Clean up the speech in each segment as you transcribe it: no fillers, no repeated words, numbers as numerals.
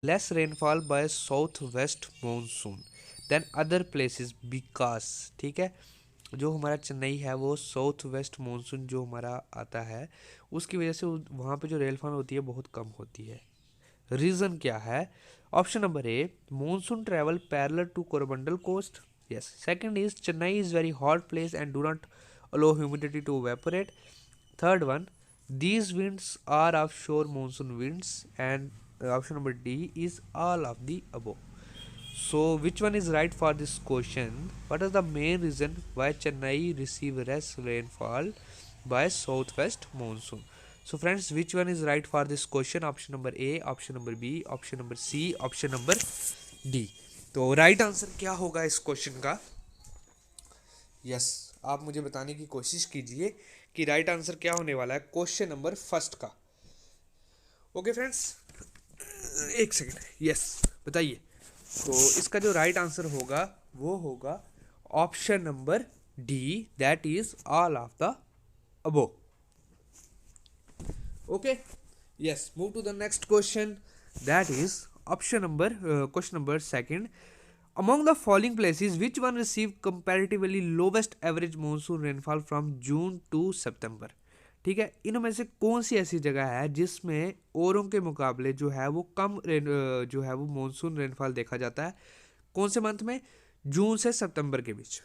Less rainfall by south west monsoon than other places because, ठीक है, जो हमारा चेन्नई है वो साउथ वेस्ट मानसून जो हमारा आता है उसकी वजह से वहाँ पे जो रेनफॉल होती है बहुत कम होती है। रीज़न क्या है? Option number A, monsoon travel parallel to Coromandel coast. Yes. Second is Chennai is very hot place and do not allow humidity to evaporate. Third one, these winds are offshore monsoon winds, and option number D is all of the above. So, which one is right for this question? What is the main reason why Chennai receive less rainfall by southwest monsoon? So, friends, which one is right for this question? Option number A, option number B, option number C, option number D. तो right answer क्या होगा इस question का? Yes, आप मुझे बताने की कोशिश कीजिए कि राइट आंसर क्या होने वाला है क्वेश्चन नंबर फर्स्ट का। ओके फ्रेंड्स, एक सेकेंड। यस, बताइए। तो इसका जो राइट आंसर होगा वो होगा option number D, that is all of the above. Okay, yes, move to the next question, that is option number question number second. Among the following places, which one received comparatively lowest average monsoon rainfall from June to September? ठीक है, इनमें से कौन सी ऐसी जगह है जिसमें औरों के मुकाबले जो है वो कम जो है वो मानसून रेनफॉल देखा जाता है? कौन से मंथ में? जून से सितंबर के बीच।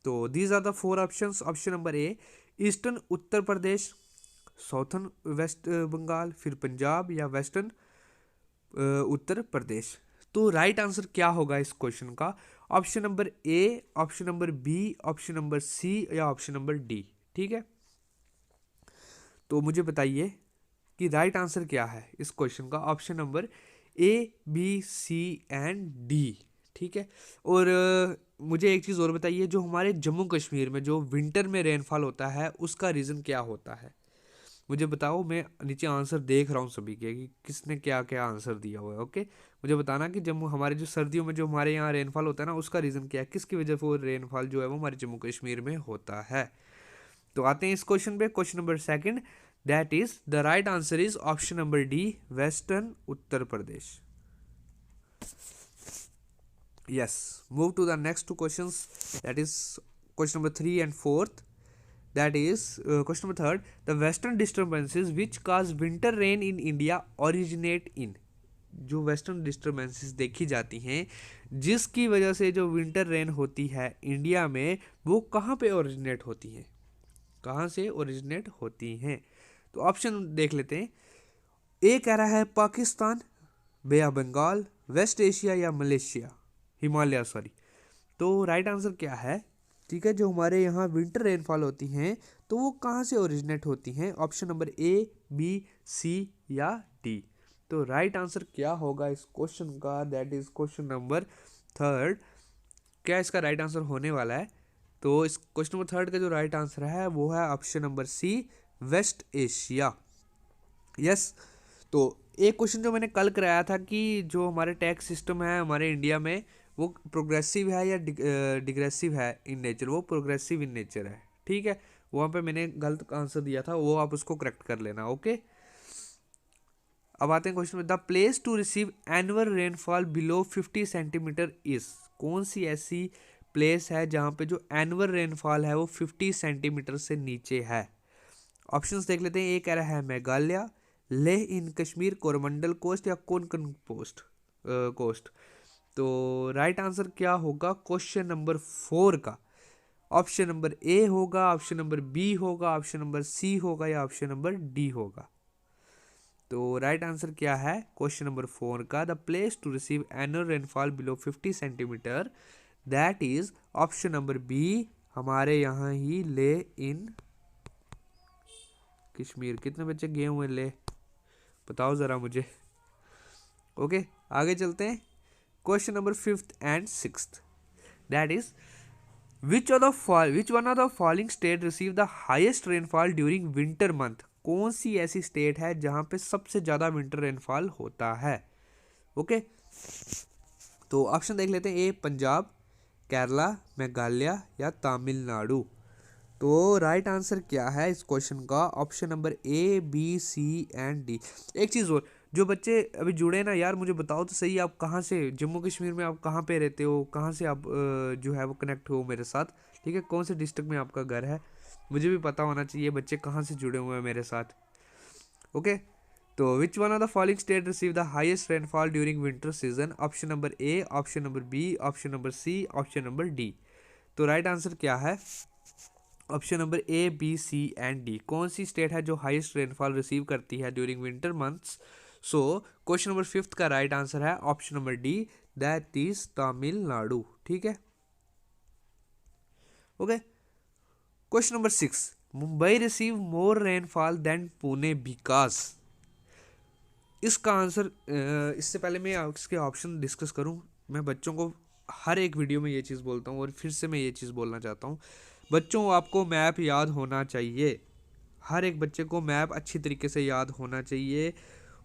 तो these are the four options. Option number A, eastern Uttar Pradesh, southern west Bengal, फिर पंजाब, या वेस्टर्न उत्तर प्रदेश। तो राइट आंसर क्या होगा इस क्वेश्चन का? Option number A, option number B, option number C, या ऑप्शन नंबर डी। ठीक है, तो मुझे बताइए कि राइट आंसर क्या है इस क्वेश्चन का। Option number A, B, C and D. ठीक है, और मुझे एक चीज़ और बताइए, जो हमारे जम्मू कश्मीर में जो विंटर में रेनफॉल होता है उसका रीज़न क्या होता है? मुझे बताओ, मैं नीचे आंसर देख रहा हूँ सभी के कि किसने क्या क्या आंसर दिया हुआ है। ओके, मुझे बताना कि जम्मू हमारे जो सर्दियों में जो हमारे यहाँ रेनफॉल होता है ना उसका रीज़न क्या है, किसकी वजह से वो रेनफॉल जो है वो हमारे जम्मू कश्मीर में होता है। तो आते हैं इस क्वेश्चन पे, question number second, that is the right answer is option number D, western Uttar Pradesh. Yes, move to the next two questions, that is question number three and fourth. That is question number third. The western disturbances which cause winter rain in India originate in. जो western disturbances देखी जाती हैं जिसकी वजह से जो winter rain होती है इंडिया में वो कहाँ पे ओरिजिनेट होती हैं? कहाँ से ओरिजिनेट होती हैं? तो ऑप्शन देख लेते हैं। ए कह रहा है पाकिस्तान, बे ऑफ बंगाल, वेस्ट एशिया, या मलेशिया, हिमालय सॉरी। तो राइट आंसर क्या है? ठीक है, जो हमारे यहाँ विंटर रेनफॉल होती हैं तो वो कहाँ से ओरिजिनेट होती हैं? ऑप्शन नंबर ए, बी, सी, या डी। तो राइट आंसर क्या होगा इस क्वेश्चन का? That is question number third. क्या इसका राइट आंसर होने वाला है? तो इस क्वेश्चन नंबर थर्ड का जो राइट आंसर है वो है option number C, west Asia. Yes. तो एक क्वेश्चन जो मैंने कल कराया था कि जो हमारे टैक्स सिस्टम है हमारे इंडिया में वो प्रोग्रेसिव है या डिग्रेसिव है इन नेचर, वो प्रोग्रेसिव इन नेचर है। ठीक है, वहाँ पे मैंने गलत आंसर दिया था, वो आप उसको करेक्ट कर लेना। ओके, अब आते हैं क्वेश्चन में, the place to receive annual rainfall below 50 centimetre is. कौन सी ऐसी प्लेस है जहाँ पे जो एनुअल रेनफॉल है वो 50 सेंटीमीटर से नीचे है? ऑप्शंस देख लेते हैं। ए कह रहा है मेघालय, लेह इन कश्मीर, कोरमंडल कोस्ट, या कोंकण कोस्ट। तो राइट आंसर क्या होगा क्वेश्चन नंबर फोर का? ऑप्शन नंबर ए होगा, ऑप्शन नंबर बी होगा, ऑप्शन नंबर सी होगा, या ऑप्शन नंबर डी होगा? तो राइट आंसर क्या है क्वेश्चन नंबर फोर का? The place to receive annual rainfall below 50 centimetre, that is option number B, हमारे यहाँ ही ले इन कश्मीर। कितने बच्चे गए हुए ले, बताओ ज़रा मुझे। ओके, आगे चलते हैं। Question number fifth and sixth, that is which one of the following state receive the highest rainfall during winter month. कौन सी ऐसी स्टेट है जहाँ पे सबसे ज़्यादा विंटर रेनफॉल होता है? ओके, तो ऑप्शन देख लेते हैं। ए पंजाब, केरला, मेघालय, या तमिलनाडु। तो राइट आंसर क्या है इस क्वेश्चन का? Option number A, B, C and D. एक चीज़ और, जो बच्चे अभी जुड़े ना यार, मुझे बताओ तो सही, आप कहाँ से, जम्मू कश्मीर में आप कहाँ पे रहते हो, कहाँ से आप जो है वो कनेक्ट हो मेरे साथ, ठीक है, कौन से डिस्ट्रिक्ट में आपका घर है, मुझे भी पता होना चाहिए बच्चे कहाँ से जुड़े हुए हैं मेरे साथ। ओके, तो which one of the following state receive the highest rainfall during winter season? Option number A, option number B, option number C, option number D. तो राइट आंसर क्या है? Option number A, B, C and D. कौन सी state है जो highest rainfall receive करती है during winter months? So question number 5 का राइट आंसर है option number D, that is Tamil Nadu. ठीक है, okay. Question number 6, Mumbai receive more rainfall than Pune because. इसका आंसर इससे पहले मैं इसके ऑप्शन डिस्कस करूं, मैं बच्चों को हर एक वीडियो में ये चीज़ बोलता हूं और फिर से मैं ये चीज़ बोलना चाहता हूं, बच्चों आपको मैप याद होना चाहिए, हर एक बच्चे को मैप अच्छी तरीके से याद होना चाहिए,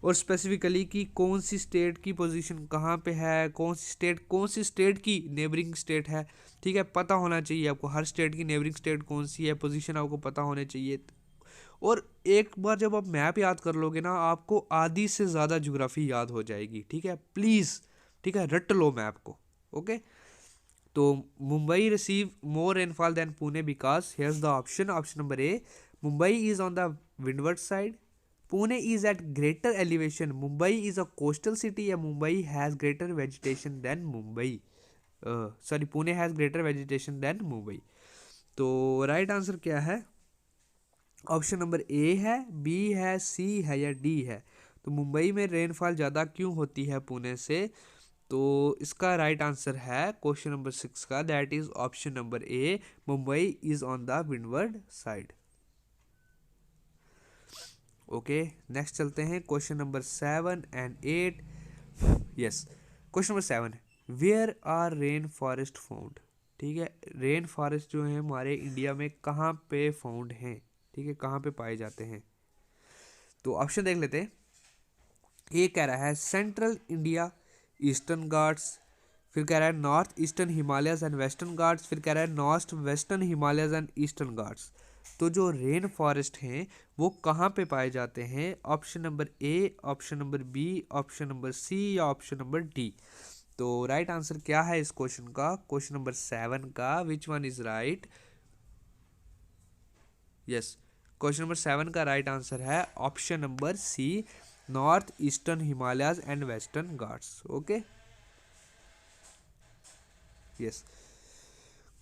और स्पेसिफिकली कि कौन सी स्टेट की पोजीशन कहाँ पे है, कौन सी स्टेट की नेबरिंग स्टेट है, ठीक है, पता होना चाहिए आपको, हर स्टेट की नेबरिंग स्टेट कौन सी है, पोजीशन आपको पता होने चाहिए। और एक बार जब आप मैप याद कर लोगे ना, आपको आधी से ज़्यादा ज्योग्राफी याद हो जाएगी। ठीक है, प्लीज़, ठीक है, रट लो मैप को। ओके, तो Mumbai receive more rainfall than Pune because here's the option, option number A, Mumbai is on the windward side, Pune is at greater elevation, Mumbai is a coastal city, या Mumbai has greater vegetation than Mumbai, sorry, Pune has greater vegetation than Mumbai. तो right answer क्या है? Option number ए है, B है, सी है या D है। तो मुंबई में रेनफॉल ज़्यादा क्यों होती है पुणे से? तो इसका राइट आंसर है क्वेश्चन नंबर 6 का, that is option number A, Mumbai is on the windward side. Okay, next चलते हैं question number 7 and 8। Yes, question number 7, where are rain forest found? ठीक है, रेन फॉरेस्ट जो है हमारे इंडिया में कहाँ पे फाउंड हैं, ठीक है, कहाँ पे पाए जाते हैं? तो ऑप्शन देख लेते हैं। ये कह रहा है सेंट्रल इंडिया, ईस्टर्न घाट्स, फिर कह रहा है north eastern Himalayas and western Ghats, फिर कह रहा है north western Himalayas and eastern Ghats. तो जो रेन फॉरेस्ट हैं वो कहाँ पे पाए जाते हैं? Option number A, option number B, option number C या ऑप्शन नंबर डी। तो राइट आंसर क्या है इस क्वेश्चन का, क्वेश्चन नंबर 7 का, which one is right? Yes, question number 7 का राइट आंसर है option number C, north eastern Himalayas and western Ghats. Okay, yes.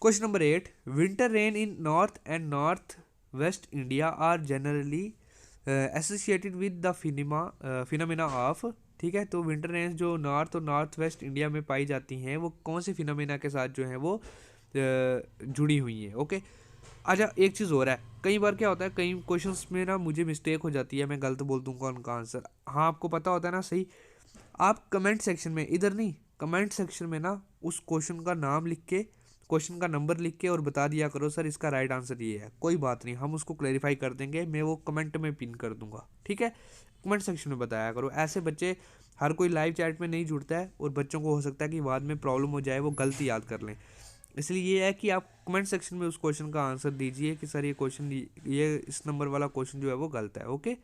Question number 8, winter rain in north and north west India are generally associated with the phenomena of. ठीक है, तो winter rain जो north और north west India में पाई जाती हैं वो कौन से फिनोमिना के साथ जो है वो जुड़ी हुई हैं? ओके, अच्छा एक चीज़ और है, कई बार क्या होता है, कई क्वेश्चंस में ना मुझे मिस्टेक हो जाती है, मैं गलत बोल दूंगा उनका आंसर। हाँ, आपको पता होता है ना, सही, आप कमेंट सेक्शन में, इधर नहीं, कमेंट सेक्शन में ना उस क्वेश्चन का नाम लिख के, क्वेश्चन का नंबर लिख के और बता दिया करो सर इसका राइट आंसर ये है। कोई बात नहीं, हम उसको क्लेरिफाई कर देंगे, मैं वो कमेंट में पिन कर दूंगा। ठीक है, कमेंट सेक्शन में बताया करो, ऐसे बच्चे, हर कोई लाइव चैट में नहीं जुड़ता है और बच्चों को हो सकता है कि बाद में प्रॉब्लम हो जाए, वो गलत याद कर लें। इसलिए ये है कि आप कमेंट सेक्शन में उस क्वेश्चन का आंसर दीजिए कि सर ये क्वेश्चन, ये इस नंबर वाला क्वेश्चन जो है वो गलत है। ओके,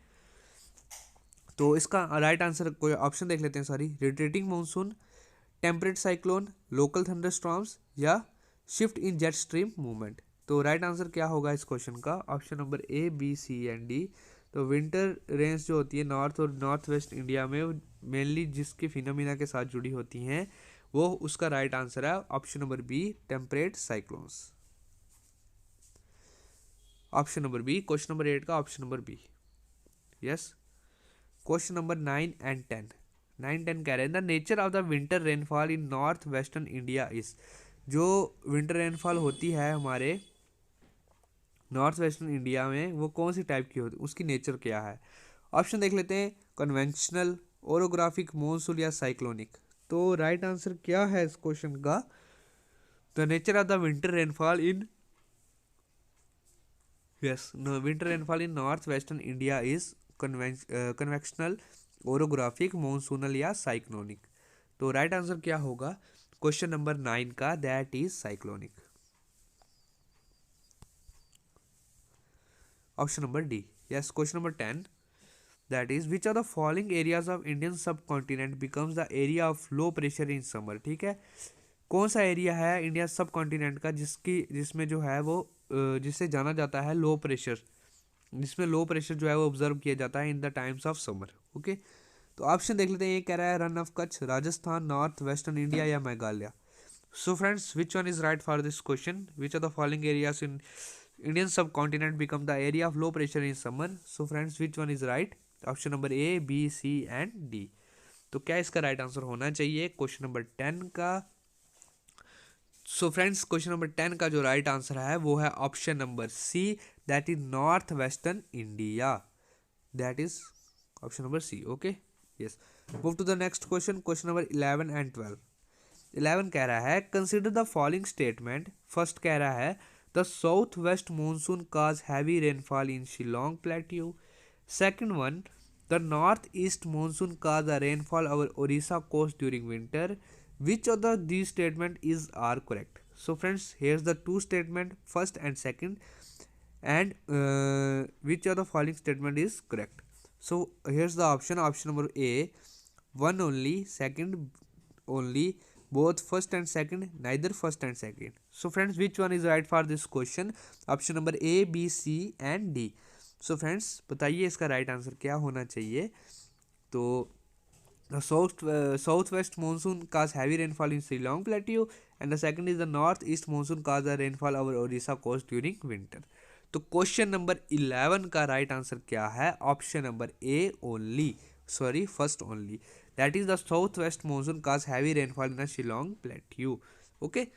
तो इसका राइट आंसर कोई ऑप्शन देख लेते हैं, sorry, rotating monsoon, temperate cyclone, local thunder storms या shift in jet stream movement. तो राइट आंसर क्या होगा इस क्वेश्चन का? Option number A, B, C and D. तो विंटर रेंज जो होती है नॉर्थ और नॉर्थ वेस्ट इंडिया में मेनली जिसके फिनोमिना के साथ जुड़ी होती हैं, वो उसका राइट आंसर है option number B, temperate cyclones. Option number B, question number 8 का option number B. Yes, question number 9 and 10। 9-10 कह रहे हैं the nature of the winter rainfall in north western India is. जो विंटर रेनफॉल होती है हमारे north western India में वो कौन सी टाइप की होती है, उसकी नेचर क्या है? ऑप्शन देख लेते हैं, कन्वेंशनल, ओरोग्राफिक, मॉनसून या साइक्लोनिक। तो राइट आंसर क्या है इस क्वेश्चन का? The nature of the winter rainfall in, yes, winter rainfall in north western India is convectional, orographic, monsoonal या साइक्लोनिक। तो राइट आंसर क्या होगा क्वेश्चन नंबर 9 का? That is cyclonic. Option number D. Yes, question number 10, that is which are the following areas of Indian subcontinent becomes the area of low pressure in summer. ठीक है, कौन सा area है India सब continent का जिसमें जो है वो जिससे जाना जाता है लो प्रेशर, जिसमें लो प्रेशर जो है वो ऑब्जर्व किया जाता है in the times of summer. Okay, तो ऑप्शन देख लेते हैं। ये कह रहा है run of Kutch, Rajasthan, north western India या Meghalaya. So friends, which one is right for this question? Which are the following areas in Indian subcontinent become the area of low pressure in summer? So friends, which one is right? Option number A, B, C and D. तो क्या इसका right answer होना चाहिए question number 10 का? So friends, question number 10 का जो right answer है वो है option number C, that is north western India. That is option number C. Okay, yes. Move to the next question, question number 11 and 12। 11 कह रहा है consider the following statement. First कह रहा है the south west monsoon cause heavy rainfall in Shillong plateau. Second one, the north east monsoon cause a rainfall over Odisha coast during winter. Which of these statement is are correct? So friends, here's the two statement, first and second, and which of the following statement is correct? So here's the option number A, one only, second only, both first and second, neither first and second. So friends, which one is right for this question? Option number A, B, C and D. So friends, बताइए इसका right answer क्या होना चाहिए? तो the southwest monsoon cause heavy rainfall in Shillong Plateau, and the second is the northeast monsoon cause the rainfall over Odisha coast during winter. तो question number 11 का right answer क्या है? Option number A only, sorry first only, that is the south west monsoon cause heavy rainfall in the Shillong plateau. Okay,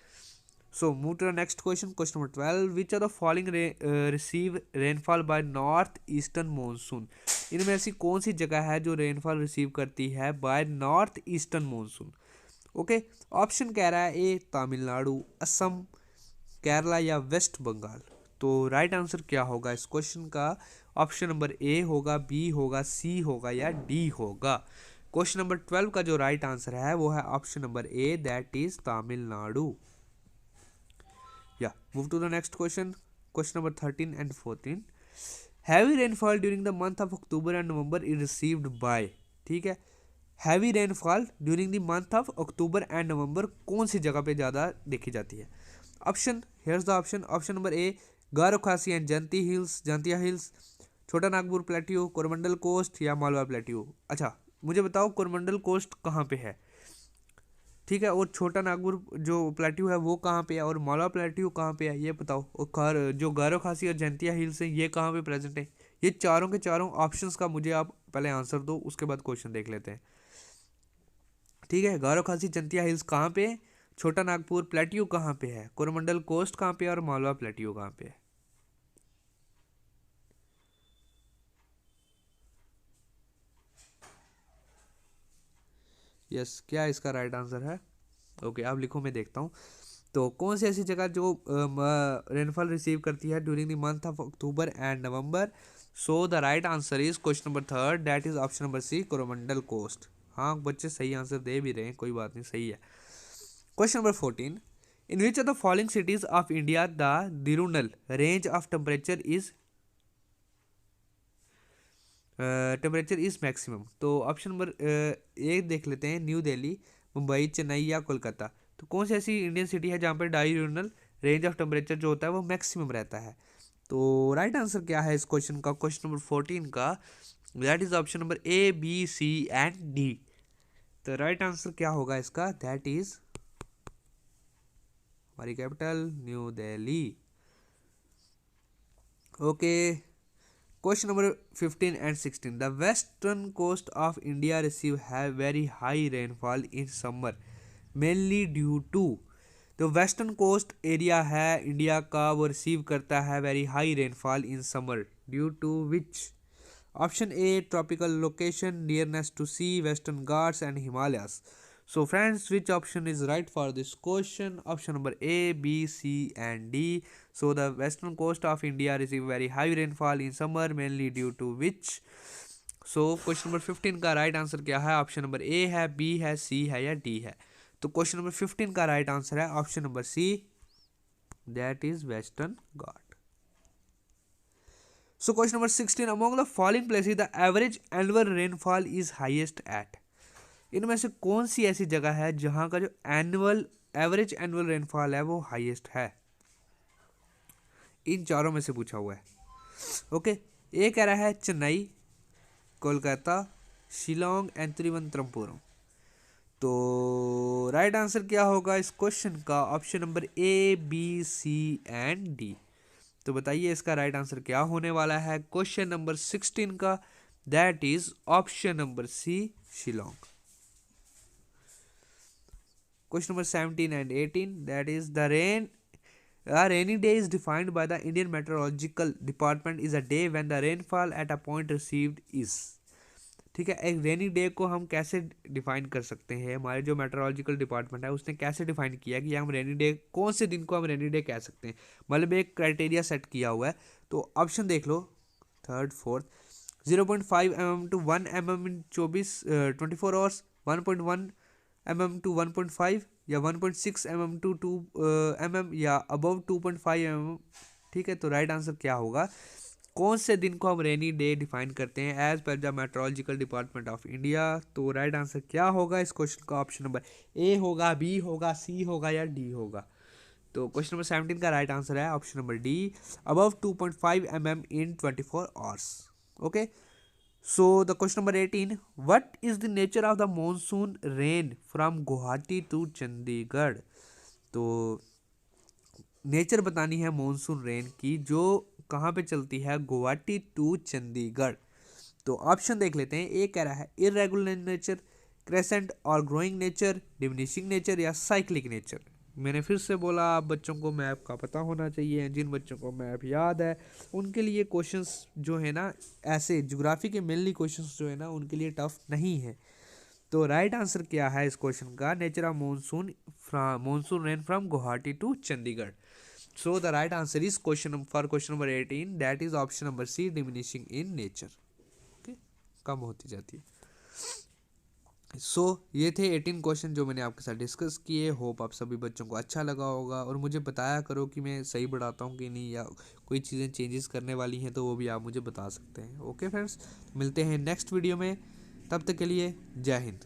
so move to the next question, question number 12, which are the following receive rainfall by north eastern monsoon? इनमें ऐसी कौन सी जगह है जो rainfall receive करती है by north eastern monsoon? Okay, option कह रहा है ए तमिलनाडु, असम, केरला या वेस्ट बंगाल। तो राइट आंसर क्या होगा इस क्वेश्चन का? ऑप्शन नंबर ए होगा, बी होगा, सी होगा या डी होगा। क्वेश्चन नंबर 12 का जो राइट आंसर है वो है option number A, that is Tamil Nadu. Yeah, move to the next question. Question number 13 and 14. Heavy rainfall during the month of October and November is received by, ठीक है, heavy rainfall during the month of October and November कौन सी जगह पे ज़्यादा देखी जाती है? Option, here's the option. Option number A Garo Khasi and Jaintia hills, छोटा नागपुर प्लेट्यू, कोरमंडल कोस्ट या मालवा प्लेट्यू। अच्छा, मुझे बताओ कोरमंडल कोस्ट कहाँ पे है? ठीक है, और छोटा नागपुर जो प्लेट्यू है वो कहाँ पे है, और मालवा प्लेट्यू कहाँ पे है ये बताओ, और जो गारो खासी और जंतिया हिल्स है ये कहाँ पे प्रेजेंट है? ये चारों के चारों ऑप्शंस का मुझे आप पहले आंसर दो, उसके बाद क्वेश्चन देख लेते हैं। ठीक है, गारो खासी जंतिया हिल्स कहाँ पे है, छोटा नागपुर प्लेट्यू कहाँ पे है, कोरमंडल कोस्ट कहाँ पे है और मालवा प्लेट्यू कहाँ पे है? यस, क्या इसका राइट आंसर है? ओके, आप लिखो, मैं देखता हूँ। तो कौन सी ऐसी जगह जो रेनफॉल रिसीव करती है during the month of October and November? So the right answer is question number 3, that is option number C, Coromandel coast. हाँ, बच्चे सही आंसर दे भी रहे हैं, कोई बात नहीं, सही है। Question number 14, in which of the following cities of India the diurnal range of temperature is maximum? तो ऑप्शन नंबर ए देख लेते हैं, न्यू दिल्ली, मुंबई, चेन्नई या कोलकाता। तो कौन सी ऐसी इंडियन सिटी है जहाँ पर डायरेक्शनल रेंज ऑफ टेम्परेचर जो होता है वो मैक्सिमम रहता है? तो राइट आंसर क्या है इस क्वेश्चन का, क्वेश्चन नंबर 14 का? That is option number A, B, C and D. तो राइट आंसर क्या होगा इसका? दैट इज हमारी capital new Delhi. Okay, question number 15 and 16, the western coast of India receive have very high rainfall in summer mainly due to, तो western coast area है India का वो रिसीव करता है very high rainfall in summer due to which? Option A tropical location, nearness to sea, western Ghats and Himalayas. So friends, which option is right for this question? Option number A, B, C and D. So the western coast of India receive very high rainfall in summer mainly due to which? So question number 15 का right answer क्या है? Option number A है, B है, C है या D है? तो question number 15 का राइट आंसर है option number C, that is western Ghat. So question number 16, among the following places the average annual rainfall is highest eight. इनमें से कौन सी ऐसी जगह है जहां का जो एवरेज एनुअल रेनफॉल है वो हाईएस्ट है? इन चारों में से पूछा हुआ है। ओके, ये कह रहा है चेन्नई, कोलकाता, शिलोंग एंड तिरुवनंतपुरम। तो राइट आंसर क्या होगा इस क्वेश्चन का? Option number A, B, C and D. तो बताइए इसका राइट आंसर क्या होने वाला है क्वेश्चन नंबर 16 का? That is option number C, Shillong. Question number 17 and 18, that is a rainy day is defined by the Indian Meteorological Department is a day when the rainfall at a point received is। ठीक है, एक rainy day को हम कैसे define कर सकते हैं? हमारे जो मेट्रोलॉजिकल डिपार्टमेंट है उसने कैसे डिफाइन किया कि हम रेनी डे, कौन से दिन को हम रेनी डे कह सकते हैं? मतलब एक क्राइटेरिया सेट किया हुआ है। तो ऑप्शन देख लो, third fourth, 0.5 mm to 1 mm in 24 hours, 1.1 mm to 1.5, या 1.6 mm टू 2 mm, या अबव 2.5 mm। ठीक है, तो राइट आंसर क्या होगा? कौन से दिन को हम रेनी डे डिफाइन करते हैं as per the meteorological department of India? तो राइट आंसर क्या होगा इस क्वेश्चन का? ऑप्शन नंबर ए होगा, बी होगा, सी होगा या डी होगा? तो क्वेश्चन नंबर 17 का राइट आंसर है option number D, above 2.5 mm in 24 hours. Okay, so the question number 18, what is the nature of the monsoon rain from Guwahati to Chandigarh? तो नेचर बतानी है मॉनसून रेन की, जो कहाँ पे चलती है? गुवाहाटी टू चंडीगढ़। तो ऑप्शन देख लेते हैं। ए कह रहा है इरेगुलर नेचर, क्रेसेंट और ग्रोइंग नेचर, डिमिनिशिंग नेचर या साइक्लिक नेचर। मैंने फिर से बोला, आप बच्चों को मैप का पता होना चाहिए। जिन बच्चों को मैप याद है उनके लिए क्वेश्चंस जो है ना, ऐसे ज्योग्राफी के मेनली क्वेश्चंस जो है ना, उनके लिए टफ नहीं है। तो राइट आंसर क्या है इस क्वेश्चन का? Nature of monsoon rain from Guwahati to Chandigarh. So the right answer is question number 18, that is option number C, diminishing in nature। okay, कम होती जाती है। सो ये थे 18 क्वेश्चन जो मैंने आपके साथ डिस्कस किए। होप आप सभी बच्चों को अच्छा लगा होगा, और मुझे बताया करो कि मैं सही पढ़ाता हूँ कि नहीं, या कोई चीज़ें चेंजेस करने वाली हैं तो वो भी आप मुझे बता सकते हैं। ओके फ्रेंड्स, मिलते हैं नेक्स्ट वीडियो में, तब तक के लिए जय हिंद।